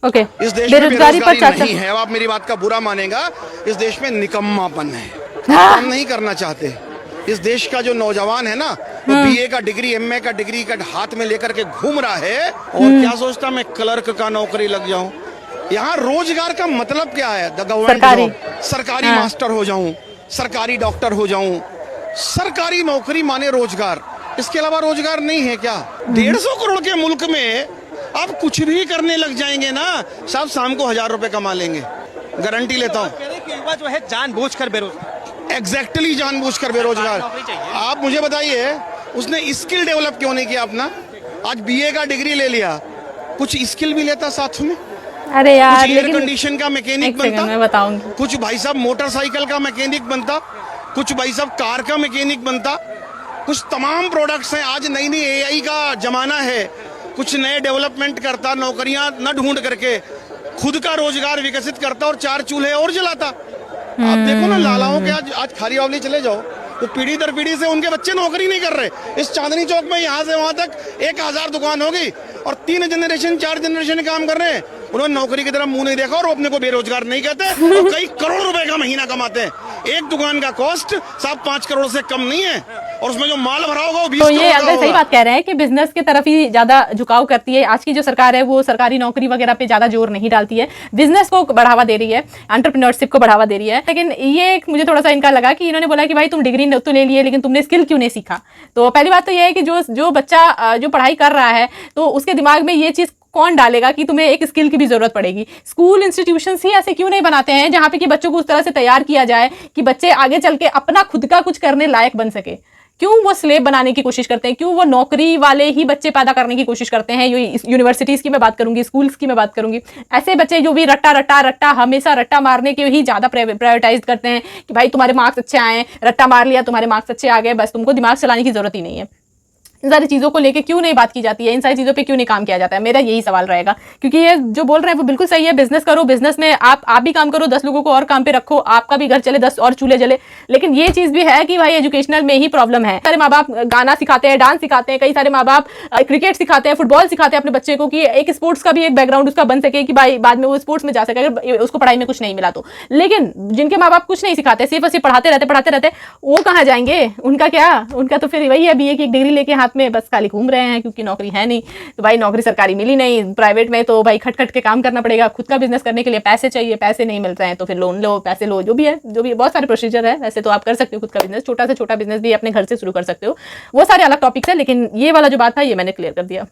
Okay इस देश में बेरोजगारी पर चर्चा नहीं है। अब आप मेरी बात का बुरा मानेगा, इस देश में निकम्मापन है, काम नहीं करना चाहते। इस देश का जो नौजवान है ना, वो बीए का डिग्री, एमए का डिग्री का हाथ में लेकर के घूम रहा है और क्या सोचता मैं क्लर्क का नौकरी लग जाऊं। यहाँ रोजगार का मतलब क्या है? द गवर्नमेंट सरकारी। जॉब, सरकारी मास्टर हो जाऊं, सरकारी डॉक्टर हो जाऊं, सरकारी नौकरी माने रोजगार। इसके अलावा रोजगार नहीं है क्या? 150 करोड़ के मुल्क में आप कुछ भी करने लग जाएंगे ना, साहब शाम को 1000 रुपए कमा लेंगे, गारंटी लेता हूँ। युवा जो है जानबूझकर बेरोजगार, एग्जैक्टली जानबूझकर बेरोजगार। आप मुझे बताइए, उसने स्किल डेवलप क्यों नहीं किया अपना? आज बीए का डिग्री ले लिया, कुछ स्किल भी लेता साथ में। अरे यार, कुछ एयर लेकिन कंडीशन का मैकेनिक एक सेकंड बनता, मैं बताऊंगी। कुछ भाई साहब मोटरसाइकिल का मैकेनिक बनता, कुछ भाई साहब कार का मैकेनिक बनता, कुछ तमाम प्रोडक्ट्स हैं। आज नई नई एआई का जमाना है, कुछ नए डेवलपमेंट करता, नौकरियां न ढूंढ करके खुद का रोजगार विकसित करता और 4 चूल्हे और जलाता। आप देखो ना लालाओं के, आज खारी बावली चले जाओ, वो पीढ़ी दर पीढ़ी से उनके बच्चे नौकरी नहीं कर रहे। इस चांदनी चौक में यहाँ से वहां तक 1000 दुकान होगी और 3 जनरेशन 4 जनरेशन काम कर रहे हैं। उन्होंने नौकरी की तरफ मुंह नहीं देखा और अपने को बेरोजगार नहीं कहते और कई करोड़ रुपए का महीना कमाते हैं। एक दुकान का कॉस्ट साहब 5 करोड़ से कम नहीं है और उसमें जो माल भरा होगा वो 20 तो करोड़ ये का अगर सही होगा। बात कह रहे हैं कि बिजनेस की तरफ ही ज्यादा झुकाव करती है आज की जो सरकार है, वो सरकारी नौकरी वगैरह पे ज्यादा जोर नहीं डालती है, बिजनेस को बढ़ावा दे रही है, एंटरप्रेन्योरशिप को बढ़ावा दे रही है। लेकिन ये एक मुझे थोड़ा सा इनका लगा कि इन्होंने बोला कि भाई तुम डिग्री तो ले लिए, लेकिन तुमने स्किल क्यों नहीं सीखा। तो पहली बात तो ये है कि जो बच्चा जो पढ़ाई कर रहा है, तो उसके दिमाग में ये चीज कौन डालेगा कि तुम्हें एक स्किल की भी जरूरत पड़ेगी। स्कूल इंस्टीट्यूशंस ही ऐसे क्यों नहीं बनाते हैं जहां पे कि बच्चों को उस तरह से तैयार किया जाए कि बच्चे आगे चल के अपना खुद का कुछ करने लायक बन सके। क्यों वो स्लेब बनाने की कोशिश करते हैं? क्यों वो नौकरी वाले ही बच्चे पैदा करने की कोशिश करते हैं? यूनिवर्सिटीज की मैं बात करूंगी, स्कूल्स की मैं बात करूंगी, ऐसे बच्चे जो भी रट्टा हमेशा रट्टा मारने के ही ज्यादा प्रायोरिटाइज करते हैं कि भाई तुम्हारे मार्क्स अच्छे आए, रट्टा मार लिया, तुम्हारे मार्क्स अच्छे आ गए, बस तुमको दिमाग चलाने की जरूरत ही नहीं है। इन सारी चीज़ों को लेके क्यों नहीं बात की जाती है? इन सारी चीज़ों पे क्यों नहीं काम किया जाता है? मेरा यही सवाल रहेगा, क्योंकि ये जो बोल रहे हैं वो बिल्कुल सही है। बिजनेस करो, बिजनेस में आप भी काम करो, 10 लोगों को और काम पे रखो, आपका भी घर चले, 10 और चूल्हे जले। लेकिन ये चीज़ भी है कि भाई एजुकेशनल में ही प्रॉब्लम है। सारे माँ बाप गाना सिखाते हैं, डांस सिखाते हैं, कई सारे माँ बाप क्रिकेट सिखाते हैं, फुटबॉल सिखाते हैं अपने बच्चे को कि एक स्पोर्ट्स का भी एक बैकग्राउंड उसका बन सके कि भाई बाद में वो स्पोर्ट्स में जा सके अगर उसको पढ़ाई में कुछ नहीं मिला तो। लेकिन जिनके माँ बाप कुछ नहीं सिखाते, सिर्फ और सिर्फ पढ़ाते रहते, वो कहाँ जाएंगे? उनका क्या? उनका तो फिर वही है, बीए की एक डिग्री लेके हाथ में बस खाली घूम रहे हैं, क्योंकि नौकरी है नहीं। तो भाई नौकरी सरकारी मिली नहीं, प्राइवेट में तो भाई खट खट के काम करना पड़ेगा। खुद का बिजनेस करने के लिए पैसे चाहिए, पैसे नहीं मिल रहे हैं तो फिर लोन लो, पैसे लो, जो भी है बहुत सारे प्रोसीजर है। वैसे तो आप कर सकते हो खुद का बिजनेस, छोटा से छोटा बिजनेस भी अपने घर से शुरू कर सकते हो, वो सारे अलग टॉपिक्स है। लेकिन ये वाला जो बात था ये मैंने क्लियर कर दिया।